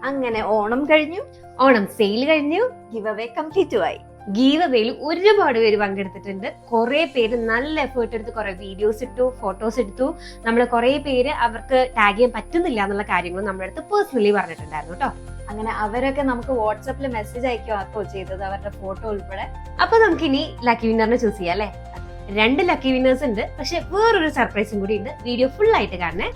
അങ്ങനെ ഓണം കഴിഞ്ഞു, ഓണം സെയിൽ കഴിഞ്ഞു, ഗിവ് അവേ കംപ്ലീറ്റ് ആയി. ഗീവ് അവേയിൽ ഒരുപാട് പേര് പങ്കെടുത്തിട്ടുണ്ട്. കുറെ പേര് നല്ല എഫേർട്ട് എടുത്ത് കുറെ വീഡിയോസ് ഇട്ടു, ഫോട്ടോസ് എടുത്തു. നമ്മൾ കുറെ പേര് അവർക്ക് ടാഗ് ചെയ്യാൻ പറ്റുന്നില്ല എന്നുള്ള കാര്യങ്ങൾ നമ്മുടെ അടുത്ത് പേഴ്സണലി പറഞ്ഞിട്ടുണ്ടായിരുന്നു കേട്ടോ. അങ്ങനെ അവരൊക്കെ നമുക്ക് വാട്സാപ്പിൽ മെസ്സേജ് അയക്കുകയോ ചെയ്തത്, അവരുടെ ഫോട്ടോ ഉൾപ്പെടെ. അപ്പൊ നമുക്ക് ഇനി ലക്കി വിന്നറിനെ ചൂസ് ചെയ്യാം അല്ലെ. 2 ലക്കി വിന്നേഴ്സ് ഉണ്ട്, പക്ഷെ വേറൊരു സർപ്രൈസും കൂടി ഉണ്ട്. വീഡിയോ ഫുൾ ആയിട്ട് കാണണേ.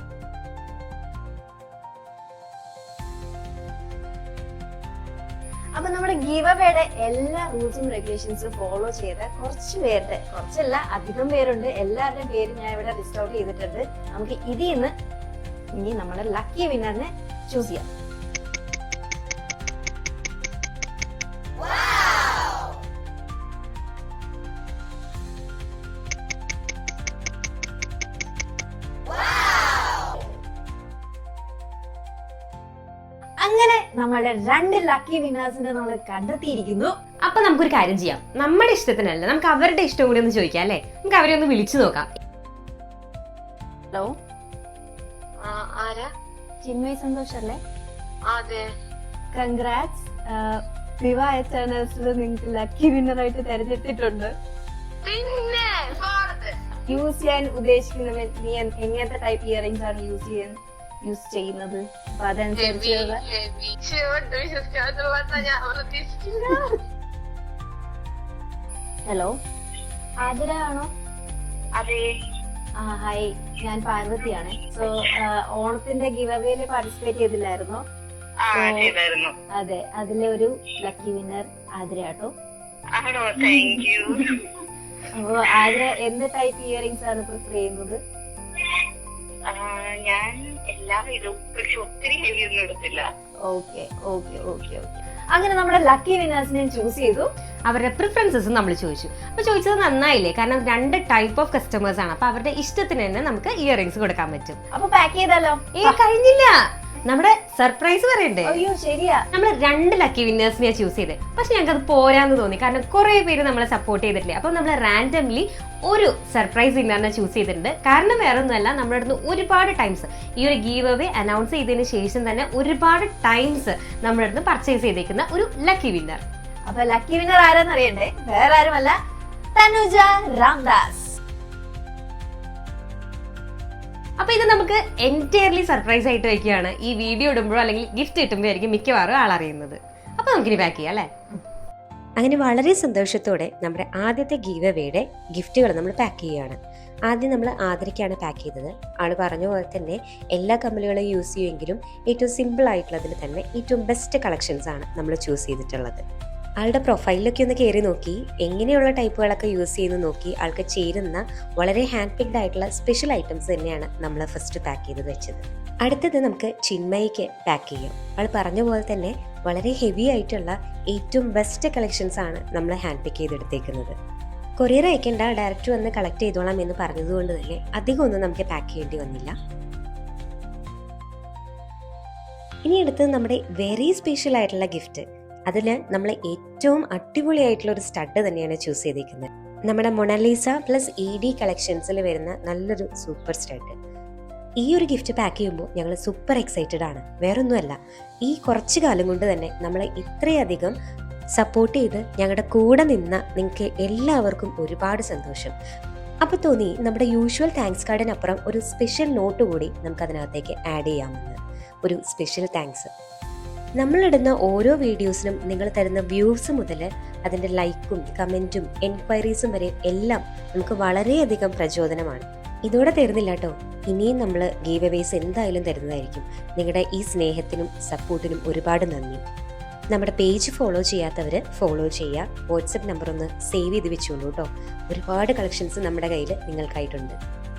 അപ്പൊ നമ്മുടെ ഗിവ് അവേയുടെ എല്ലാ റൂൾസും റെഗുലേഷൻസും ഫോളോ ചെയ്ത് കുറച്ച് പേരുടെ, കുറച്ചല്ല അധികം പേരുണ്ട്, എല്ലാവരുടെയും പേര് ഞാൻ ഇവിടെ ലിസ്റ്റ് ഔട്ട് ചെയ്തിട്ടുണ്ട്. നമുക്ക് ഇതിൽ നിന്ന് ഇനി നമ്മുടെ ലക്കി വിന്നറിനെ ചൂസ് ചെയ്യാം. അങ്ങനെ നമ്മളുടെ 2 ലക്കി വിന്നേഴ്സിനെ നമ്മൾ കണ്ടെത്തിയിരിക്കുന്നു. അപ്പൊ നമുക്കൊരു കാര്യം ചെയ്യാം, നമ്മുടെ ഇഷ്ടത്തിനല്ല, നമുക്ക് അവരുടെ ഇഷ്ടം കൂടി ഒന്ന് ചോദിക്കാം അല്ലെ. നമുക്ക് അവരെ ഒന്ന് വിളിച്ചു നോക്കാം. ഹലോ, ആരാ? ചിന്മയ് സന്തോഷ് അല്ലേ? അതെ. കൺഗ്രാറ്റ്സ്, വിവ എറ്റേണൽസിൽ നിങ്ങൾക്ക് ലക്കി വിന്നർ ആയിട്ട് തെരഞ്ഞെടുത്തിട്ടുണ്ട്. പിന്നെ യൂസ് ചെയ്യാൻ ഉദ്ദേശിക്കുന്നത് നീ എങ്ങനത്തെ ടൈപ്പ് ഇയറിംഗ്സ് ആണ് യൂസ് ചെയ്യുന്നത്? അപ്പൊ അതനുസരിച്ചുള്ള ഹലോ, ആതിര ആണോ? അതെ. ഹായ്, ഞാൻ പാർവതിയാണ്. സോ ഓണത്തിന്റെ ഗിവ് അവേയിൽ പാർട്ടിസിപ്പേറ്റ് ചെയ്തില്ലായിരുന്നോ? അതെ, അതിലെ ഒരു ലക്കി വിന്നർ ആതിര കേട്ടോ. അപ്പൊ ആതിര എന്ത് ടൈപ്പ് ഇയറിംഗ്സ് ആണ് പ്രിഫർ ചെയ്യുന്നത്? ഞാൻ എല്ലാം ഇടും, പക്ഷെ ഒത്തിരി ഹെവിയൊന്നും എടുത്തില്ല. Okay okay okay okay. അങ്ങനെ നമ്മുടെ ലക്കി വിന്നേഴ്സിനെ ചൂസ് ചെയ്തു. അവരുടെ പ്രിഫറൻസസ് നമ്മൾ ചോദിച്ചു. അപ്പൊ ചോദിച്ചത് നന്നായില്ലേ, കാരണം 2 ടൈപ്പ് ഓഫ് കസ്റ്റമേഴ്സ് ആണ്. അപ്പൊ അവരുടെ ഇഷ്ടത്തിന് തന്നെ നമുക്ക് ഇയറിംഗ്സ് കൊടുക്കാൻ പറ്റും. അപ്പൊ പാക്ക് ചെയ്താലോ? കഴിഞ്ഞില്ല, നമ്മുടെ സർപ്രൈസ് പറയണ്ടേ? അയ്യോ ശരിയാ. നമ്മൾ 2 ലക്കി വിന്നേഴ്സിനെ ചൂസ് ചെയ്ത്, പക്ഷെ ഞങ്ങൾക്ക് അത് പോരാന്ന് തോന്നി, കാരണം കുറെ പേര് നമ്മളെ സപ്പോർട്ട് ചെയ്തിട്ടില്ലേ. അപ്പൊ നമ്മൾ റാൻഡംലി ഒരു സർപ്രൈസ് വിന്നറിനെ ചൂസ് ചെയ്തിട്ടുണ്ട്. കാരണം വേറെ ഒന്നുമല്ല, നമ്മുടെ അടുത്ത് ഒരുപാട് ടൈംസ് ഈ ഒരു ഗീവ് അവേ അനൗൺസ് ചെയ്തതിന് ശേഷം തന്നെ ഒരുപാട് ടൈംസ് നമ്മുടെ അടുത്ത് പർച്ചേസ് ചെയ്തേക്കുന്ന ഒരു ലക്കി വിന്നർ. അപ്പൊ ലക്കി വിന്നർ ആരാന്ന് അറിയണ്ടേ? വേറെ ആരുമല്ല, തനുജ രാംദാസ്. അപ്പൊ ഇത് നമുക്ക് എൻറ്റയർലി സർപ്രൈസ് ആയിട്ട് വെക്കുകയാണ്. ഈ വീഡിയോ ഇടുമ്പോഴോ അല്ലെങ്കിൽ ഗിഫ്റ്റ് കിട്ടുമ്പോഴോ ആയിരിക്കും മിക്കവാറും ആളറിയുന്നത്. അപ്പൊ നമുക്കിനി പാക്ക് ചെയ്യാം അല്ലേ. അങ്ങനെ വളരെ സന്തോഷത്തോടെ നമ്മുടെ ആദ്യത്തെ ഗീവ് അവേയുടെ ഗിഫ്റ്റുകൾ നമ്മൾ പാക്ക് ചെയ്യുകയാണ്. ആദ്യം നമ്മൾ ആതിരയ്ക്കാണ് പാക്ക് ചെയ്തത്. ആള് പറഞ്ഞ പോലെ തന്നെ എല്ലാ കമ്പനികളും യൂസ് ചെയ്യുമെങ്കിലും ഏറ്റവും സിമ്പിൾ ആയിട്ടുള്ളതിൽ തന്നെ ഏറ്റവും ബെസ്റ്റ് കളക്ഷൻസ് ആണ് നമ്മൾ ചൂസ് ചെയ്തിട്ടുള്ളത്. ആളുടെ പ്രൊഫൈലിലൊക്കെ ഒന്ന് കയറി നോക്കി എങ്ങനെയുള്ള ടൈപ്പുകളൊക്കെ യൂസ് ചെയ്യുന്നു നോക്കി ആൾക്ക് ചേരുന്ന വളരെ ഹാൻഡ് പിക്ഡ് ആയിട്ടുള്ള സ്പെഷ്യൽ ഐറ്റംസ് തന്നെയാണ് നമ്മൾ ഫസ്റ്റ് പാക്ക് ചെയ്ത് വെച്ചത്. അടുത്തത് നമുക്ക് ചിന്മയ്ക്ക് പാക്ക് ചെയ്യാം. ആൾ പറഞ്ഞ പോലെ തന്നെ വളരെ ഹെവി ആയിട്ടുള്ള ഏറ്റവും ബെസ്റ്റ് കളക്ഷൻസ് ആണ് നമ്മൾ ഹാൻഡ് പിക്ക് ചെയ്തെടുത്തേക്കുന്നത്. കൊറിയർ അയക്കേണ്ട, ഡയറക്റ്റ് വന്ന് കളക്ട് ചെയ്തോളാം എന്ന് പറഞ്ഞതുകൊണ്ട് തന്നെ അധികം ഒന്നും നമുക്ക് പാക്ക് ചെയ്യേണ്ടി വന്നില്ല. ഇനി അടുത്തത് നമ്മുടെ വെരി സ്പെഷ്യൽ ആയിട്ടുള്ള ഗിഫ്റ്റ്. അതിൽ നമ്മൾ ഏറ്റവും അടിപൊളിയായിട്ടുള്ള ഒരു സ്റ്റഡ് തന്നെയാണ് ചൂസ് ചെയ്തിരിക്കുന്നത്. നമ്മുടെ മൊണാലിസ പ്ലസ് ED കളക്ഷൻസിൽ വരുന്ന നല്ലൊരു സൂപ്പർ സ്റ്റഡ്. ഈ ഒരു ഗിഫ്റ്റ് പാക്ക് ചെയ്യുമ്പോൾ ഞങ്ങൾ സൂപ്പർ എക്സൈറ്റഡ് ആണ്. വേറൊന്നുമല്ല, ഈ കുറച്ചു കാലം കൊണ്ട് തന്നെ നമ്മളെ ഇത്രയധികം സപ്പോർട്ട് ചെയ്ത് ഞങ്ങളുടെ കൂടെ നിന്ന നിങ്ങൾക്ക് എല്ലാവർക്കും ഒരുപാട് സന്തോഷം. അപ്പോൾ തോന്നി നമ്മുടെ യൂഷ്വൽ താങ്ക്സ് കാർഡിനപ്പുറം ഒരു സ്പെഷ്യൽ നോട്ട് കൂടി നമുക്കതിനകത്തേക്ക് ആഡ് ചെയ്യാമെന്ന്. ഒരു സ്പെഷ്യൽ താങ്ക്സ്. നമ്മളിടുന്ന ഓരോ വീഡിയോസിനും നിങ്ങൾ തരുന്ന വ്യൂസ് മുതൽ അതിൻ്റെ ലൈക്കും കമൻറ്റും എൻക്വയറീസും വരെ എല്ലാം നമുക്ക് വളരെയധികം പ്രചോദനമാണ്. ഇതോടെ തീർന്നില്ല കേട്ടോ, ഇനിയും നമ്മൾ ഗീവ് അവേസ് എന്തായാലും തരുന്നതായിരിക്കും. നിങ്ങളുടെ ഈ സ്നേഹത്തിനും സപ്പോർട്ടിനും ഒരുപാട് നന്ദി. നമ്മുടെ പേജ് ഫോളോ ചെയ്യാത്തവർ ഫോളോ ചെയ്യുക. വാട്സപ്പ് നമ്പർ ഒന്ന് സേവ് ചെയ്ത് വെച്ചോളൂ കേട്ടോ. ഒരുപാട് കളക്ഷൻസ് നമ്മുടെ കയ്യിൽ നിങ്ങൾക്കായിട്ടുണ്ട്.